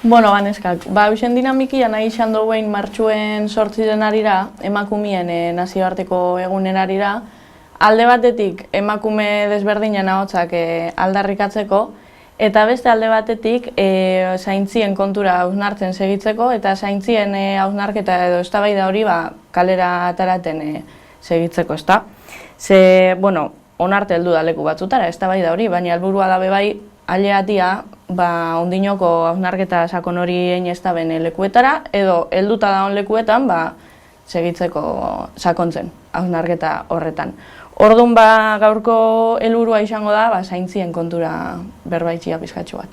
Bueno, baneskak, eusen dinamikia nahi izan duen martxuen sortziren arira, emakumien nazioarteko egunen arira, alde batetik emakume desberdinen ahotsak aldarrikatzeko, eta beste alde batetik zaintzien kontura hausnartzen segitzeko, eta zaintzien hausnarketa edo eztabaida hori kalera ataraten segitzeko, ezta? Ze, bueno, onarte heldu da leku batzutara, eztabaida hori, baina helburua da bai aileatia ondinoko hausnarketa sakon hori egin ez da bene lekuetara, edo helduta daun lekuetan segitzeko sakontzen hausnarketa horretan. Orduan gaurko helburua izango da zaintzien kontura berbaitxia pizkatxo bat.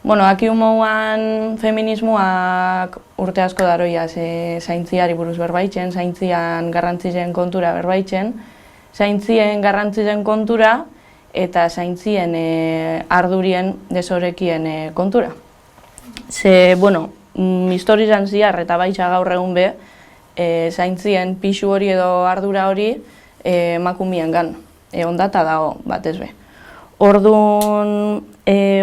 Bueno, aki humouan feminismoak urte asko daroia zaintziari buruz berbaitzen, zaintzian garrantzien kontura berbaitzen, zaintzien garrantzien kontura eta zaintzien ardurien desorekien kontura. Ze, bueno, historizan ziar eta baitxa gaur egun be, zaintzien pixu hori edo ardura hori emakumien gan, ondata dago batez be. Orduan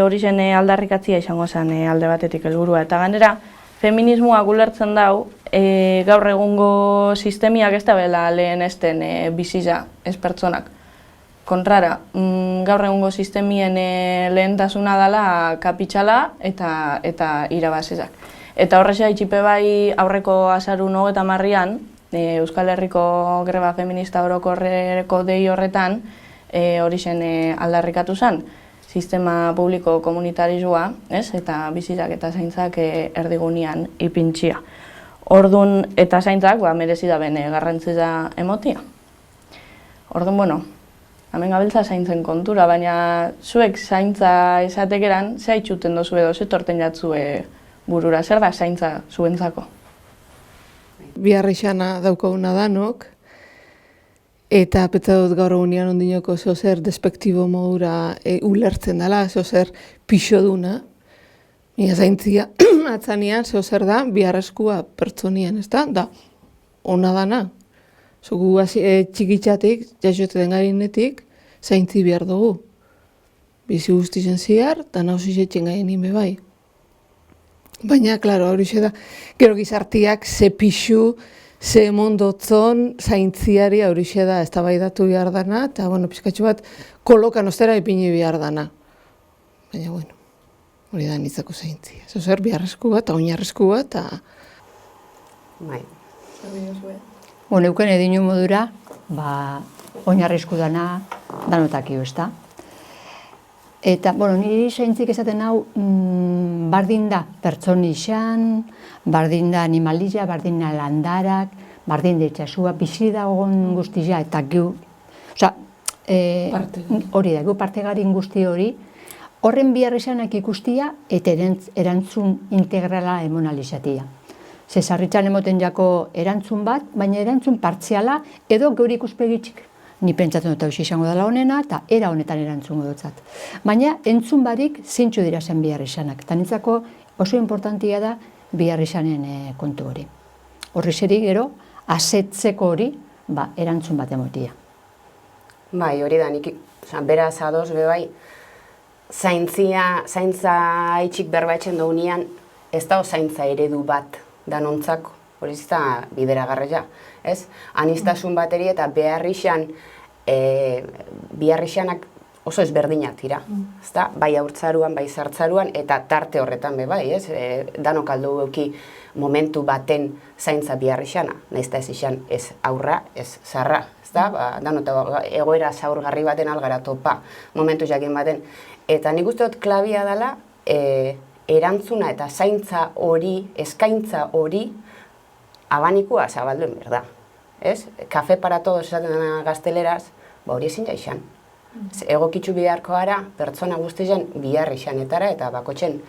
hori zen aldarrikatzia izango zen alde batetik helburua. Eta gainera, feminismoak ulertzen dau, gaur egungo sistemiak ez da bela lehen esten bizitza ez pertsonak. Kontrara, gaur egungo sistemien lehentasuna dela kapitxala eta irabazizak. Eta horrexea itxipe bai aurreko azarun 30an, Euskal Herriko greba feminista orokorreko dei horretan, hori zen aldarrikatu zen, sistema publiko komunitarizua, eta bizitzak eta zaintzak erdigunean ipintxia. Orduan eta zaintzak merezi da bene garrantzia emotia. Orduan, bueno, hemen gabiltza zaintzen kontura, baina zuek zaintza esatekeran, ze haitxuten dozu edo, ze torten jatzue burura, zer da zaintza zuentzako? Biharrixana daukaguna danok, eta petza dut gaur egunean ondinoko zozer despektibo modura ulertzen dela, zozer pixoduna. Mila zaintzia atzanean zozer da biharreskua pertsonian, ez da? Da, ona dana. Zugu txikitzatik, jasote den garinetik, zaintzi behar dugu. Bizi guztizen ziar, eta nauzizetzen gainin bebai. Baina, klaro, hori da, gero gizartiak ze pixu, ze mondotzon zaintziari hori da eztabaidatu behar dana, eta, bueno, pizkatxo bat, kolokan ostera ipini behar dana. Baina, bueno, hori da nitzako zaintzia. Zozer, biharrezku bat, oinarrezku bat, eta... Bai. Bueno, euken edinu modura, oinarrizku dana, danotakio, ez da? Eta, bueno, niri zaintzik esaten hau, bardin da pertsonixan, bardin da animalia, bardin da landarak, bardin da itxasua, bizi dagoen guztia, eta gu, hori da, gu partegarin guzti hori, horren biharrizanak ikustia, eta erantzun integrala emonalizatia. Zesarritzan emoten jako erantzun bat, baina erantzun partziala edo geure ikuspegitxik. Ni pentsatzen dut hausia izango dela honena eta era honetan erantzungo dutzat. Baina entzun barik zintxu dira zen biharrizanak. Eta nintzako oso importantia da biharrizanen kontu hori. Horri zeri gero, asetzeko hori, erantzun bat emotia. Bai, hori da, nik beraz ados bebai, zaintza itxik berbaetzen dugunean, ez da zaintza eredu bat danontzako, hori ez da bideragarria, ez? Anistasun bateri eta biharrixanak oso ezberdinak dira, ez da? Bai haurtzaruan, bai zartzaruan, eta tarte horretan bebai, ez? Danok aldo euki momentu baten zaintza biharrixana, nahiz ez izan ez aurra, ez zarra, ez da? Danota egoera zaurgarri baten algara topa, momentu jakin baten. Eta nik uste dut klabia dela, erantzuna eta zaintza hori, eskaintza hori, abanikua zabalduen berda. Ez? Kafe para todos esaten dena gazteleraz, hori ezin jaixan. Egokitzu biharko gara, pertsona guztien biharrixanetara eta bakotxen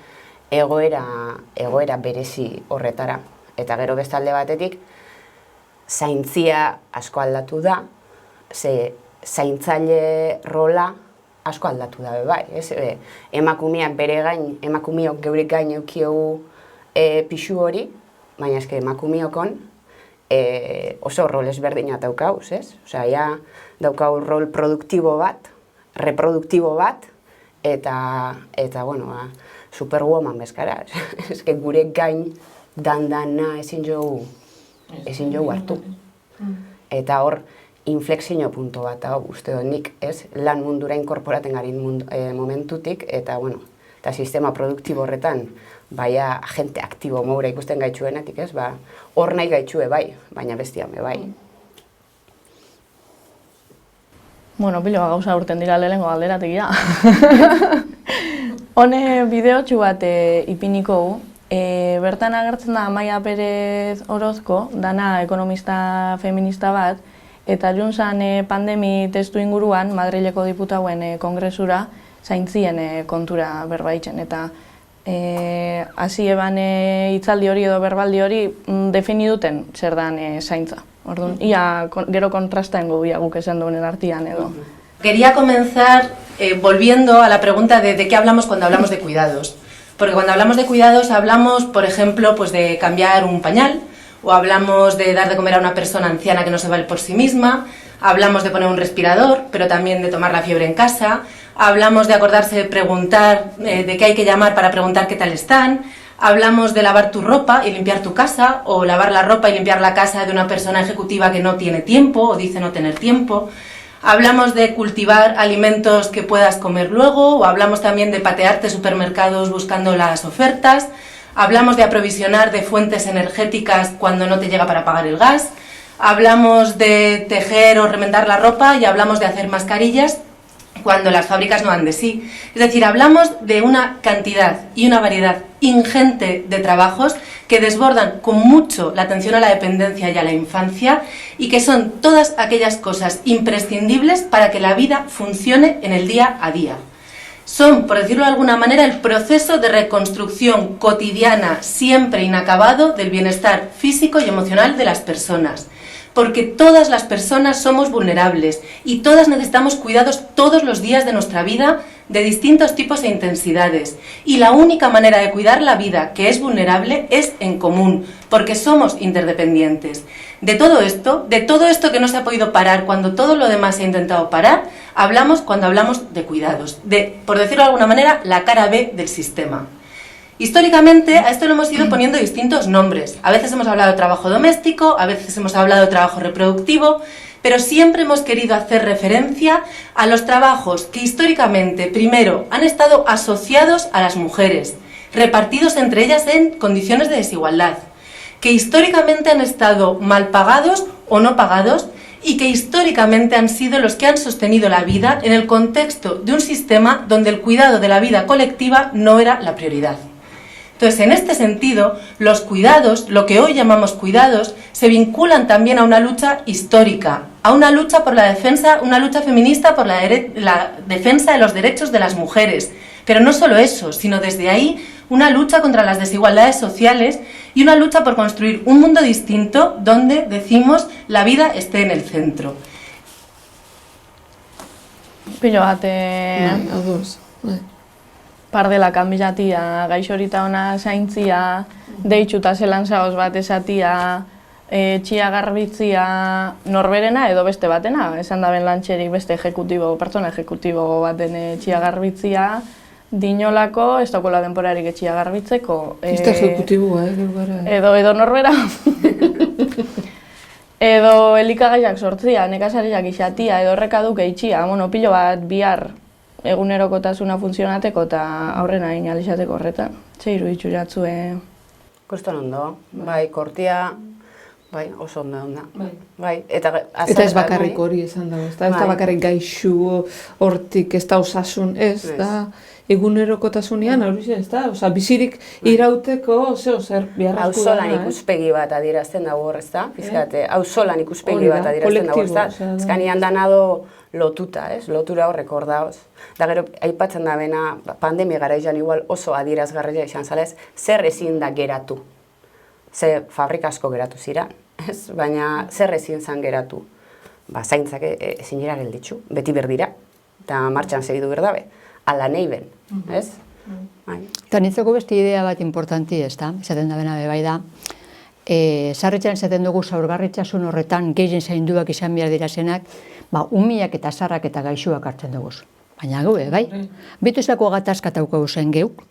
egoera berezi horretara. Eta gero bestalde batetik, zaintzia asko aldatu da, ze zaintzaile rola asko aldatu da bai. Emakumeak bere gain, emakumeok geure gain eukiogu pixu hori, baina eske emakumeokon oso rol ezberdina daukauz, ez? Osea, daukau rol produktibo bat, reproduktibo bat, eta bueno, superwoman bezkara. Eske gure gain dandana ezin jogu hartu. Eta hor, inflexio punto bat, uste dut nik, ez, lan mundura inkorporaten garin momentutik, eta, bueno, eta sistema produktibo horretan, baina agente aktibo moura ikusten gaitxuenetik, ez, hor nahi gaitxue bai, baina bestian bai. Bueno, pilo gauza urten dira lehengo alderatik ja. Hone bideotxu bat ipiniko gu. Bertan agertzen da Amaia Perez Orozko, dana ekonomista feminista bat, eta juntzan pandemi testu inguruan Madrileko diputauen kongresura zaintzien kontura berbaitzen. Eta hasi eban hitzaldi hori edo berbaldi hori defini duten zer dan zaintza. Orduan, ia gero kontrastaengo ia guk esan duen artean edo. Quería comenzar volviendo a la pregunta de qué hablamos cuando hablamos de cuidados. Porque cuando hablamos de cuidados hablamos, por ejemplo, pues de cambiar un pañal, o hablamos de dar de comer a una persona anciana que no se vale por sí misma, hablamos de poner un respirador, pero también de tomar la fiebre en casa, hablamos de acordarse de preguntar de qué hay que llamar para preguntar qué tal están, hablamos de lavar tu ropa y limpiar tu casa, o lavar la ropa y limpiar la casa de una persona ejecutiva que no tiene tiempo o dice no tener tiempo. Hablamos de cultivar alimentos que puedas comer luego, o hablamos también de patearte supermercados buscando las ofertas. Hablamos de aprovisionar de fuentes energéticas cuando no te llega para pagar el gas. Hablamos de tejer o remendar la ropa y hablamos de hacer mascarillas cuando las fábricas no dan de sí. Es decir, hablamos de una cantidad y una variedad ingente de trabajos que desbordan con mucho la atención a la dependencia y a la infancia y que son todas aquellas cosas imprescindibles para que la vida funcione en el día a día. Son, por decirlo de alguna manera, el proceso de reconstrucción cotidiana, siempre inacabado, del bienestar físico y emocional de las personas. Porque todas las personas somos vulnerables y todas necesitamos cuidados todos los días de nuestra vida de distintos tipos e intensidades. Y la única manera de cuidar la vida que es vulnerable es en común, porque somos interdependientes. De todo esto que no se ha podido parar cuando todo lo demás se ha intentado parar, hablamos cuando hablamos de cuidados, de, por decirlo de alguna manera, la cara B del sistema. Históricamente a esto lo hemos ido poniendo distintos nombres. A veces hemos hablado de trabajo doméstico, a veces hemos hablado de trabajo reproductivo, pero siempre hemos querido hacer referencia a los trabajos que históricamente, primero, han estado asociados a las mujeres, repartidos entre ellas en condiciones de desigualdad, que históricamente han estado mal pagados o no pagados y que históricamente han sido los que han sostenido la vida en el contexto de un sistema donde el cuidado de la vida colectiva no era la prioridad. Entonces, en este sentido, los cuidados, lo que hoy llamamos cuidados, se vinculan también a una lucha histórica, a una lucha por la defensa, una lucha feminista por la defensa de los derechos de las mujeres. Pero no solo eso, sino desde ahí una lucha contra las desigualdades sociales y una lucha por construir un mundo distinto donde, decimos, la vida esté en el centro. Pilo bat, Ados, pardela kanbilatia, gaixorita ona zaintzia, deitxuta zelan zaoz bat esatia, txia garbitzia norberena edo beste batena, esan daben lantxerik beste pertsona ejekutibo baten txia garbitzia, dinolako, ez dakola denporarik etxia garbitzeko. Esta ejecutiboa, Edo norbera. Edo elikagaiak sortzia, nekazariak izatia, edo horrekaduke itxia, pilo bat bihar egunerokotasuna funtzionateko eta aurrena inalizateko horretan. Ze iruditzu jatzue? Kostan ondo, bai, kortia, bai, oso ondo onda. Bai, eta ez bakarrik hori esan dago, ez da bakarrik gaixu hortik, ez da osasun, ez da egunerokotasunean, ez da, bizirik irauteko, zer biharrazko da. Auzolan ikuspegi bat adierazten dago hor, ez da, pizkate, auzolan ikuspegi bat adierazten dago, ez da, ezkanian danado lotuta, ez, lotura horrek hor daoz. Da gero, aipatzen da bena, pandemia gara izan igual oso adierazgarria izan zalez, zer ezin da geratu. Ze fabrika asko geratu ziran, ez, baina zer ezin zan geratu. Zaintzak ezin jera gelditzu, beti berdira, eta martxan segidu berdabe. Ala nahi ben, ez? Eta nintzeko beste idea bat importanti, ez da? Esaten da bena bai da. Sarritzen esaten dugu zaurgarritzasun horretan gehien zainduak izan behar dirazenak, umiak eta zarrak eta gaixuak hartzen dugu. Baina gu, bai? Bitu izako gatazkatauko zen geuk.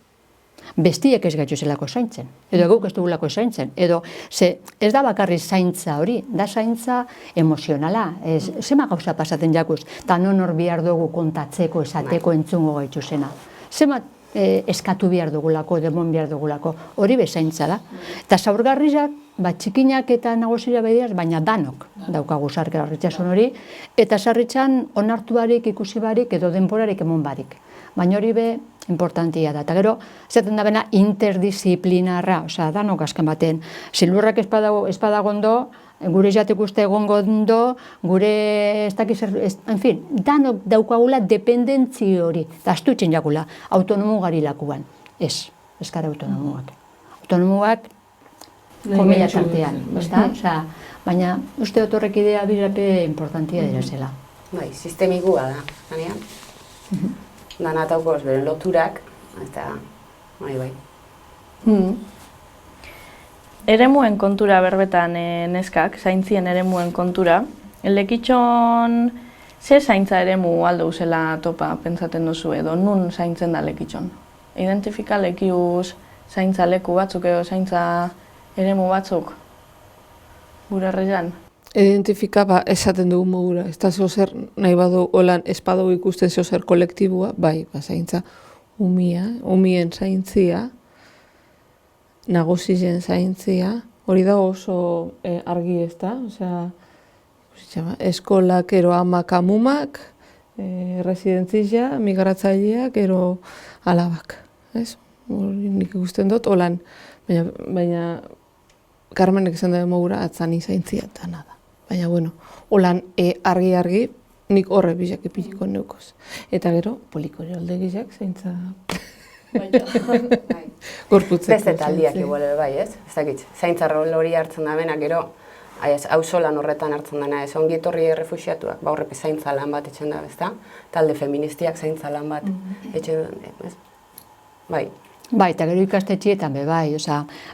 bestiek ez gaituzelako zaintzen, edo guk ez dugulako zaintzen, edo ez da bakarri zaintza hori, da zaintza emozionala, zema gauza pasaten jakuz, eta non hor bihar dugu kontatzeko, esateko, entzungo gaituzena. Zema eskatu behar dugulako, demon behar dugulako, hori bezaintza da. Eta zaurgarriak, txikinak eta nagozira behiaz, baina danok daukagu zaurgarritxasun hori, eta zarritxan onartu barik, ikusi barik, edo denborarik emon barik. Baina hori be, importantia da. Eta gero, zaten da bena interdisciplinarra, osea, danok azken baten, zilurrak espadagondo, gure jatek uste egongo ondo, gure ez dakiz, en fin, danok daukagula dependentzi hori, eta astutzen jakula, autonomo garilakuan. Ez gara autonomoak. Autonomoak, komila tartean, baina uste otorrek idea birape importantia dira zela. Bai, sistemikua da, ganean. Danataukoz beren loturak, eta bai. Eremuen kontura berbetan neskak, zaintzien eremuen kontura, lekitxon ze zaintza eremu aldo zela topa pentsaten duzu edo nun zaintzen da lekitxon? Identifika lekiuz zaintza leku batzuk edo zaintza eremu batzuk gure herrian? Identifika esaten dugu mogura, ez da zozer nahi badu holan espadago ikusten zozer kolektibua, bai, zaintza umien zaintzia, nagozien zaintzia, hori da oso argi ez da, eskolak ero amak amumak, residentzia, migratzaileak ero alabak, ez? Hori nik ikusten dut, holan, baina Carmenek esan da mogura atzani zaintzia eta nada. Baina, bueno, holan argi, nik horre bizak epiliko neukoz. Eta gero, polikori alde gizak zaintza... Gorputzeko. Beste taldiak igual bai, ez? Ez dakit, zaintza rol hori hartzen da bena, gero, auzolan horretan hartzen dena, ez ongi etorri errefuxiatuak, horrepe zaintza lan bat etxen da, ezta? Talde feministiak zaintza lan bat etxen da, ez? Bai. Bai, eta gero ikastetxietan be bai,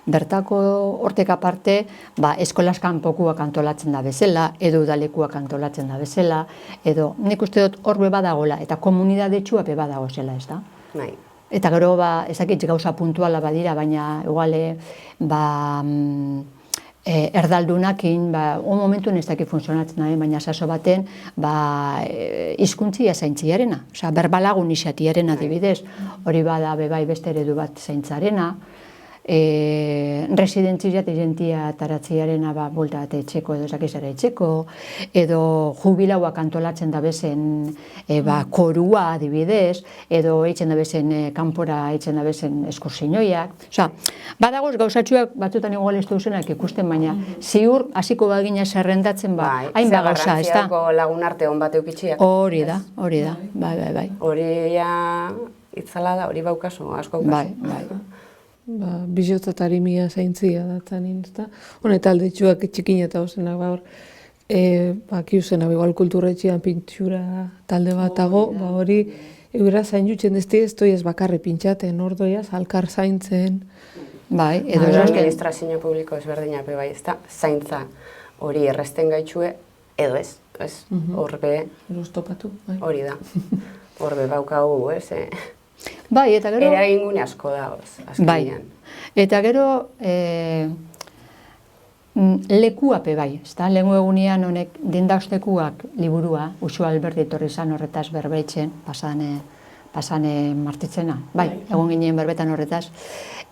bertako hortek aparte, eskolaz kanpokuak antolatzen da bezala, edo udalekuak antolatzen da bezala, edo nik uste dut hor be badagola, eta komunidadetxua be badago zela, ez da? Bai. Eta gero, ezakit gauza puntuala badira, baina iguale, erdaldunakin, un momentuen ez dakit funtzionatzen da, baina saso baten, hizkuntzia zaintziarena, berbalagun izatiarena adibidez, hori bada bebai beste eredu bat zaintzarena, residentzia identia taratziarena bulta bat etxeko edo zakizera etxeko, edo jubilauak antolatzen da bezen korua adibidez, edo eitzen da bezen kanpora eitzen da bezen eskursinoiak. Badagoz gauzatxuak batzutan igual ez duzenak ikusten, baina ziur hasiko bagina zerrendatzen hain bagauza, ez da? Garrantziako lagun arte hon bat eukitxiak. Hori da, bai. Hori itzala da, hori baukazu, asko aukazu. Bai. Bizotzatari mia zaintzia datzanin, ez da? Honet aldetxuak txikin eta ozenak, kiuzena, igual kulturetxean pintxura talde batago, hori eura zain jutzen dezti ez doi ez bakarri pintxaten, ordoiaz, alkar zaintzen. Bai, edo administrazio publiko ezberdinape bai, ez da? Zaintza hori erresten gaitxue, edo ez, horbe... Erostopatu, bai. Hori da, horbe baukagu, ez? Bai, eta gero... Eragingune asko da, azkenean. Bai, eta gero lekuape bai, ezta? Lehengo egunean honek dindaustekuak liburua, Uxu Alberti etorri zan horretaz berbeitzen, pasane martitzena, bai, egon ginen berbetan horretaz,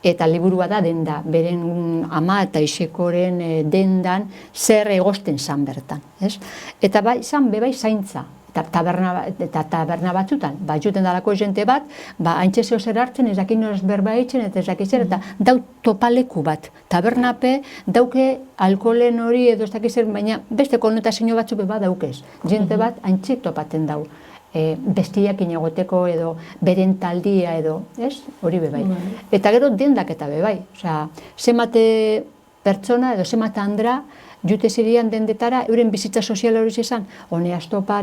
eta liburua da denda, beren ama eta isekoren dendan zer egosten zan bertan, ez? Eta bai, zan bebai zaintza, eta taberna batzutan, juten dalako jente bat, haintxe zeo zer hartzen, ez dakin noraz berba eitzen, eta ez dakiz zer, eta dau topaleku bat, tabernape, dauke alkoholen hori edo ez dakiz zer, baina beste konotazio batzuk beba daukez, jente bat haintxe topaten dau, bestiak inagoteko edo beren taldia edo, ez? Hori bebai. Eta gero dendak eta bebai, zemate pertsona edo zemate andra, jute zirian dendetara, euren bizitza sozial hori izan, hone astopa,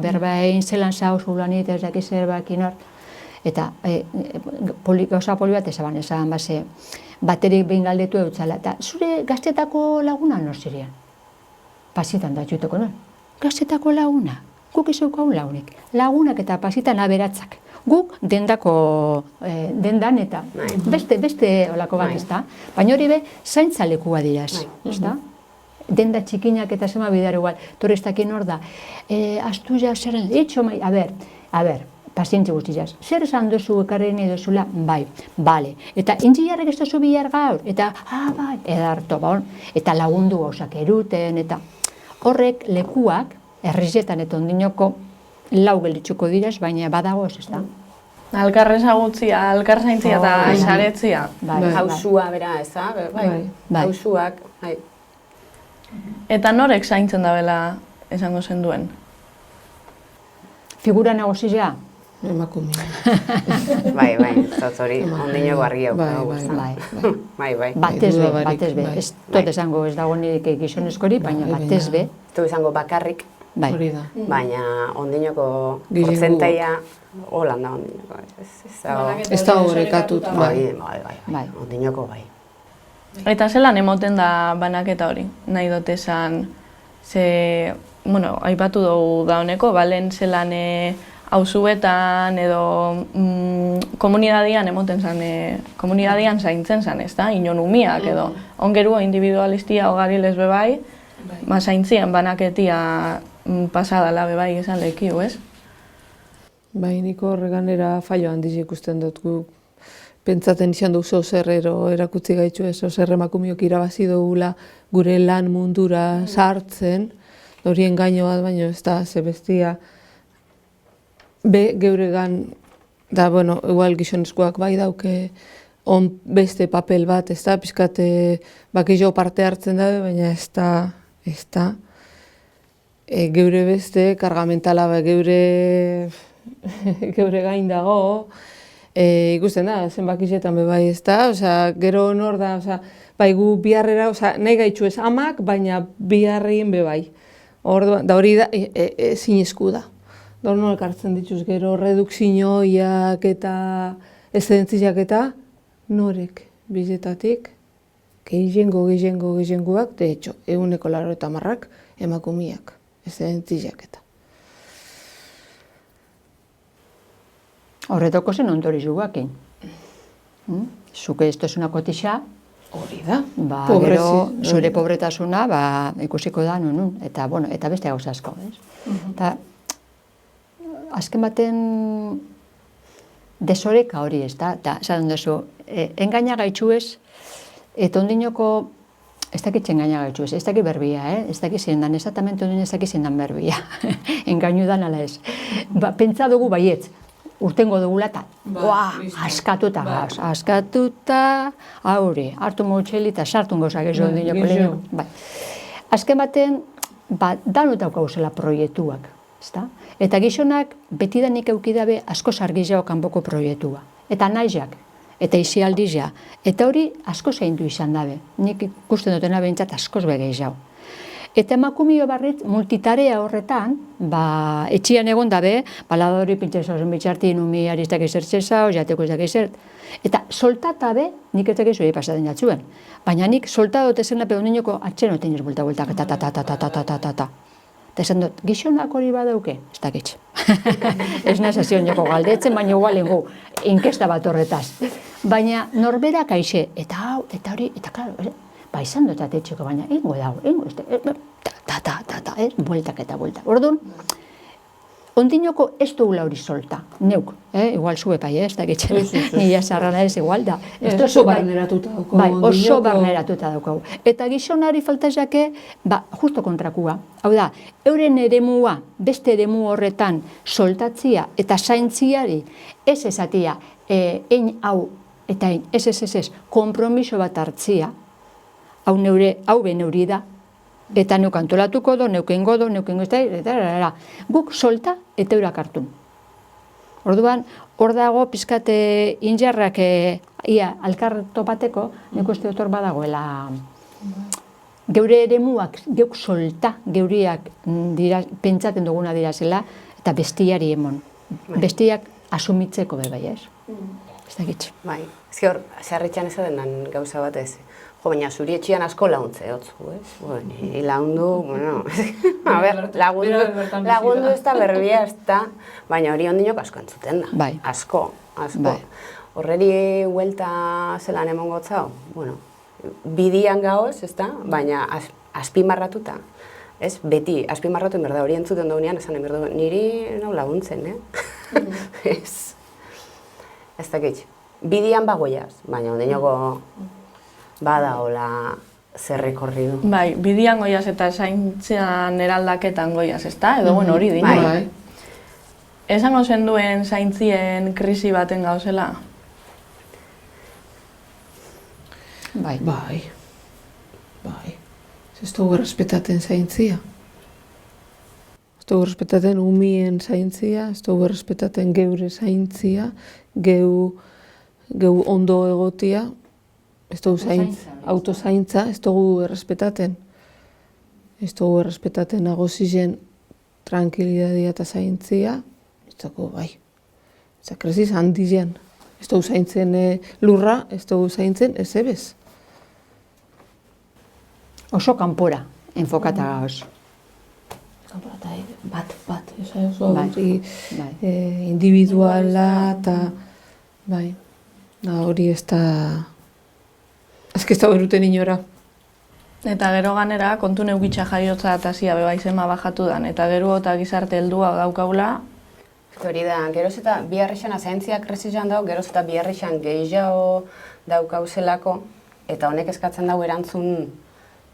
berba egin, zelan zauz, ulanit, ez dakiz zer bakin hor. Eta gauza poli bat ezaban, baterik behin galdetu eutzala. Eta zure gaztetako laguna nor zirian? Pasitan da juteko non? Gaztetako laguna? Guk ez eukau lagunik. Lagunak eta pasitan aberatzak. Guk dendan eta beste olako bat, ez da? Baina hori be, zaintza lekua diraz, ez da? Denda txikinak eta zema bidar igual, turistakin hor da. Astu ja, zer, etxo mai, a ber, pazientzi guztizaz, zer esan duzu ekarri nahi duzula? Bai, bale. Eta intzi jarrek ez duzu bihar gaur? Eta, bai, edarto, eta lagundu gauzak eruten, eta horrek lekuak, herrizetan eta ondinoko lau gelitzuko direz, baina badagoz, ez da? Alkar ezagutzia, alkar zaintzia eta saretzia. Hausua, bera, ez da? Bai, hausuak, bai. Eta norek zaintzen dabela esango zen duen? Figura negozizia? Emakumea. Bai, ez hori, ondino barri hau. Bai. Batez be. Ez tot esango ez dago nirek gizonezkori, baina batez be. Ez du esango bakarrik, Hori da. baina ondinoko portzenteia holan da ondinoko. Ez da horrekatut. Bai, ondinoko bai. Eta zelan emoten da banaketa hori? Nahi dut esan, aipatu dugu dauneko, balen zelan hauzuetan edo komunidadian emoten zan, komunidadian zaintzen zan, ez da? Inon umiak edo. Ongerua individualistia hogari lesbe bai, zaintzien banaketia pasadala bebai esan lekiu, ez? Bai, niko horreganera fallo handiz ikusten dut guk. Pentsaten izan du zozerrero erakutzi gaitxu ez, zozer emakumiok irabazi dugula gure lan mundura sartzen, hori engaino bat baino ez da, ze bestia geuregan, da, igual gizonezkoak bai dauke beste papel bat, ez da, pizkate bakillo parte hartzen dabe, baina ez da, geure beste kargamentala, geure gain dago, ikusten da, zenbakizetan bebai ez da, gero nor da, bai gu biharrera, nahi gaitxu ez amak, baina biharrein bebai. Da hori da, zinezku da. Da hori nola kartzen dituz gero redukzioiak eta eszedentziak eta norek bizetatik gehiengoak, de hecho, 80% emakumiak, eszedentziak eta. Horretoko zen ondori zugakin. Zuke ez tozuna kotixa, hori da. Gero zure pobretasuna ikusiko da nun. Eta beste gauza asko, ez? Eta azken baten desoreka hori, ez da? Eta esan duzu, engaina gaitxu ez, eta ondinoko ez dakit engaina gaitxu ez, ez dakit berbia, ez dakit zendan, exactamente ondino ez dakit zendan berbia. Engainu dan ala ez. Pentsa dugu baietz. Urtengo dugula eta askatuta gauz, haure, hartu motxeli eta sartun gauzak ez dut dinoko lehenu. Azken baten, danutak gauzela proiektuak, eta gizonak betidanik eukidabe asko sargizao kanpoko proiektua, eta naizak, eta izialdizia, eta hori asko zaindu izan dabe, nik ikusten dutena behintzat askoz begeitzau. Eta emakumio barrit multitarea horretan, etxian egon dabe, baladori pintxesa ozen bitxarti, numi aristak izertzeza, jateko izak izert. Eta soltata be, nik ez dakizu pasaten jatzuen. Baina nik soltadote zen lape ondinoko atxenoten buelta-bueltak, ta. Eta esan dut, gizonak hori badauke, ez dakitz. Ez nazazion joko galdetzen, baina igualen gu, inkesta bat horretaz. Baina norberak aixe, eta hau, eta hori, eta klaro, izan dut atetxeko, baina ingo dago, bueltak eta bueltak. Orduan, ondinoko ez dugula hori solta, neuk, igual zue pai, ez dakitzen, nila zarrana ez igual da. Oso barneratuta dauko. Bai, oso barneratuta dauko. Eta gizonari faltazake, justo kontrakua. Hau da, euren eremua, beste eremu horretan soltatzia eta zaintziari ez esatia, ein hau eta ein ez, kompromiso bat hartzia, hau be neuri da, eta neuk antolatuko do, neuken godo, eta guk solta eta eurak hartu. Orduan, hor dago pizkate injarrak alkar topateko, nik uste dut hor badagoela geure eremuak, geuk solta, geuriak pentsaten duguna dira zela, eta bestiari emon. Bestiak asumitzeko bebai, ez? Ez dakitz. Bai, ez hor, zerritxan ez adenan gauza bat ez. baina zuri etxian asko launtze hotzu, ez? Ni laundu, bueno, a ber, lagundu ez da berbia, ez da, baina hori ondinok asko entzuten da. Bai. Asko. Bai. Horreri huelta zelan emongo zau, bueno, bidian gaoz, ez da, baina azpimarratuta. Ez, beti, azpimarratu enberda, hori entzuten daunean, esan enberda, niri nau laguntzen, Ez dakit, bidian bagoiaz, baina ondinoko bada hola zerrekorri du. Bai, bidian goiaz eta zaintzean eraldaketan goiaz, ezta? Edo, bueno, hori dino. Bai. Esango zenduen zaintzien krisi baten gauzela? Bai. Bai. Ez dugu errespetaten zaintzia. Ez dugu errespetaten umien zaintzia, ez dugu errespetaten geure zaintzia, geu ondo egotia, ez dugu autozaintza, ez dugu errespetaten. Ez dugu errespetaten agozizen tranquilidadia eta zaintzia, ez dugu bai. Ez kresiz handizen. Ez dugu zaintzen lurra, ez dugu zaintzen ez ebez. Oso kanpora, enfokata gauz. Kanpora eta bat, oso individuala eta bai, hori ez da beruten inora. Eta gero ganera, kontu neukitxa jaiotza eta zia bebaizema bajatu dan, eta gero eta gizarte heldua daukagula. Hori da, geroz eta biharrixan zaintzia kresizan dago, geroz eta biharrixan gehiago daukauzelako, eta honek eskatzen dago erantzun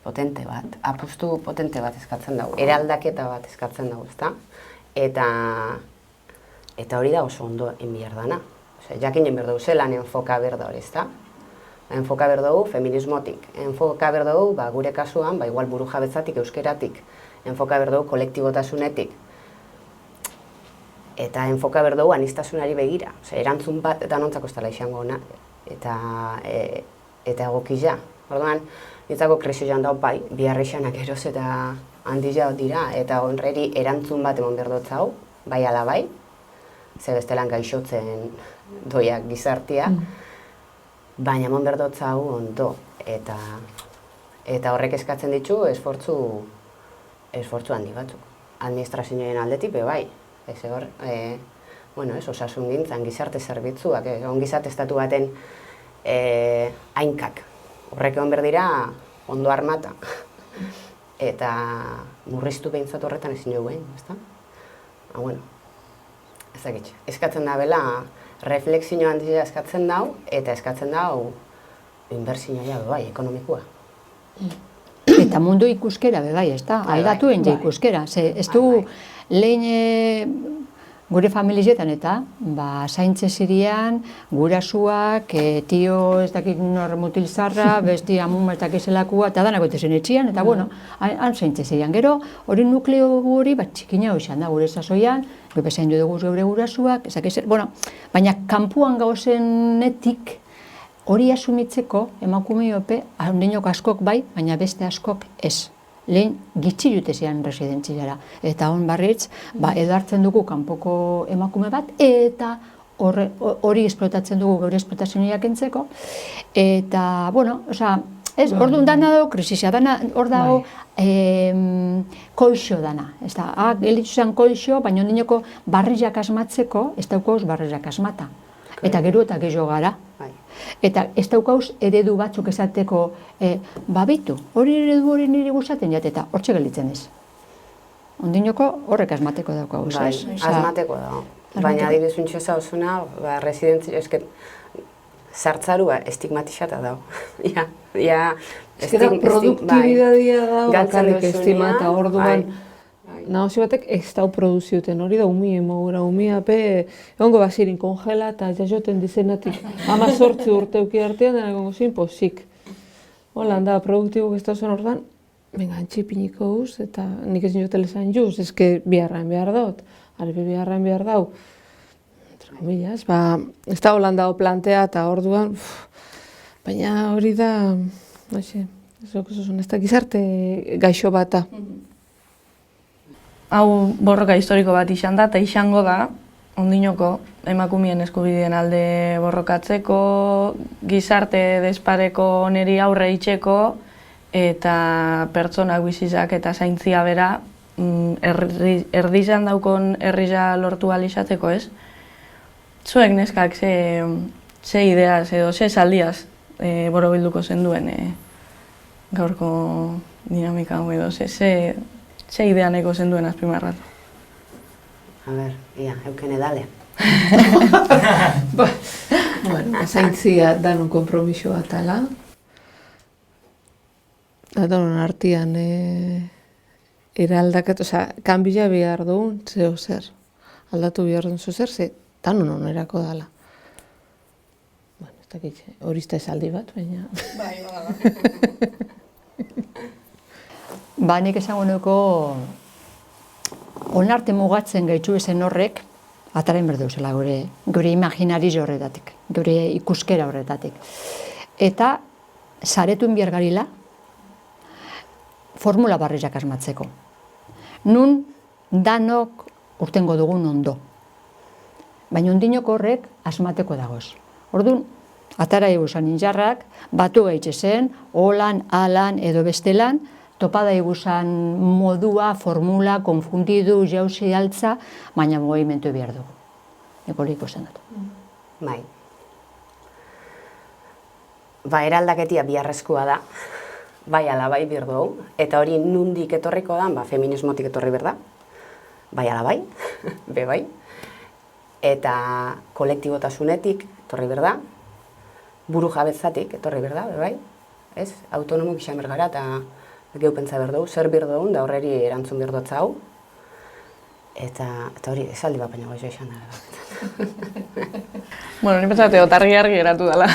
potente bat, apustu potente bat eskatzen dago, eraldaketa bat eskatzen dago, ezta? Eta hori da oso ondo enbiar dana. Jakin enbiar dugu zelan enfoka berda hori, ezta? Enfoka berda dugu feminismotik, enfoka berda dugu gure kasuan, igual buru jabetzatik, euskeratik, enfoka berda dugu kolektibotasunetik, eta enfoka berda dugu anistasunari begira, erantzun bat eta nontzako ez dela izango ona, eta egokila. Orduan, nintzako krisi joan dago bai, biharrixanak eroz eta handila dira, eta honreri erantzun bat emon berdotza hau, bai ala bai, ze bestelan gaixotzen doiak gizartia, baina emon berdotza hau ondo, eta horrek eskatzen ditu esfortzu handi batzuk. Administrazioen aldetik be bai, osasun gintzan, gizarte zerbitzuak, ongizate estatu baten hainkak. Horrek egon berdira ondo armata, eta murriztu behintzat horretan ezin jo behin, ezta? Bueno, ezagitxe. Eskatzen da bela, reflexio handia eskatzen dau, eta eskatzen dau inbertsioa bai, ekonomikoa. Eta mundu ikuskera bai, ezta? Aldatu enge ikuskera. Ez du lehen gure familietan eta zaintze zirian, gurasuak, tio ez dakit nor mutilzarra, besti amun ez dakit zelakua, eta danak otezen etxian, eta bueno, han zaintze zirian. Gero, hori nukleo hori txikina hoxan da gure sasoian, gure zaindu dugu geure gurasuak, ez dakit zer, bueno, baina kanpuan gauzenetik hori asumitzeko emakumeope, handinok askok bai, baina beste askok ez. Lehen gitxi dute zian residentziara. Eta hon barritz, edo hartzen dugu kanpoko emakume bat, eta hori esplotatzen dugu geure esplotazioak entzeko. Eta, bueno, orduan dana dago krisisia, hor dago koixo dana. Gelitzu zen koixo, baina ondineko barriak asmatzeko, ez daukauz barriak asmata. Eta gero eta gehiago gara. Eta ez daukauz eredu batzuk esateko, bitu, hori eredu hori niri gustatzen jat, eta hortxe gelditzen ez. Ondinoko horrek asmateko daukauz, ez? Bai, asmateko dago. Baina adibidez eza osuna, residentzia, esket, sartzarua estigmatizata dago. Produktibidadia dago, bakarrik estimata, orduan. Nagozi batek ez dau produziuten, hori da umie mogura, umia egongo bazirin kongela eta jasoten dizenatik 18 urteuki artean dena egongo zin pozik. Hola, handa, produktibok ez da zuen orduan, venga, antxipiniko uz, eta nik ez niotel esan juz, ezke biharraen behar daut, arepe biharraen behar dau. Entre comillas, ez da holan dago plantea eta orduan, baina hori da, ez da gizarte gaixo bata. Hau borroka historiko bat izan da, eta izango da, ondinoko, emakumeen eskubideen alde borrokatzeko, gizarte despareko neri aurre itxeko, eta pertsonak bizizak eta zaintzia bera erdizan daukon herrisa lortu alizateko, ez? Zuek neskak ze ideaz edo ze saldiaz borobilduko zenduen gaurko dinamika hau edo ze idea nahiko zenduen azpimarratu. A ber, ia, euken edale. Bueno, zaintzia danon kompromiso bat ala. Danon artian eraldaket, kanbila behar dugun, zeo zer. Aldatu behar dugun zeo zer, ze danon onerako dala. Bueno, ez dakit, hori ez esaldi bat, baina... Bai, bada. Ba, nik esango nuko onarte mugatzen gaitxu ezen horrek, ataren berdeuzela gure imaginariz horretatik, gure ikuskera horretatik. Eta saretun biargarila formula barriak asmatzeko. Nun danok urtengo dugun ondo. Baina ondinok horrek asmateko dagoz. Orduan, atara eguzan injarrak, batu gaitxezen, holan, alan edo bestelan, topada eguzan modua, formula, konfundidu, jauzi altza, baina movimentu behar dugu. Ekoli ikusten dut. Bai. Ba, eraldaketia biharrezkoa da, bai ala bai behar dugu, eta hori nundik etorriko da, ba, feminismotik etorri behar da, bai ala bai, be bai, eta kolektibotasunetik etorri behar da, buru jabetzatik etorri behar da, be bai, ez? Autonomok izan behar gara, eta geu pentsa behar dugu, zer behar dugu, da horreri erantzun behar dut hau, eta hori esaldi bat baina gozo izan da. Bueno, ni pentsate, otargi argi geratu dela.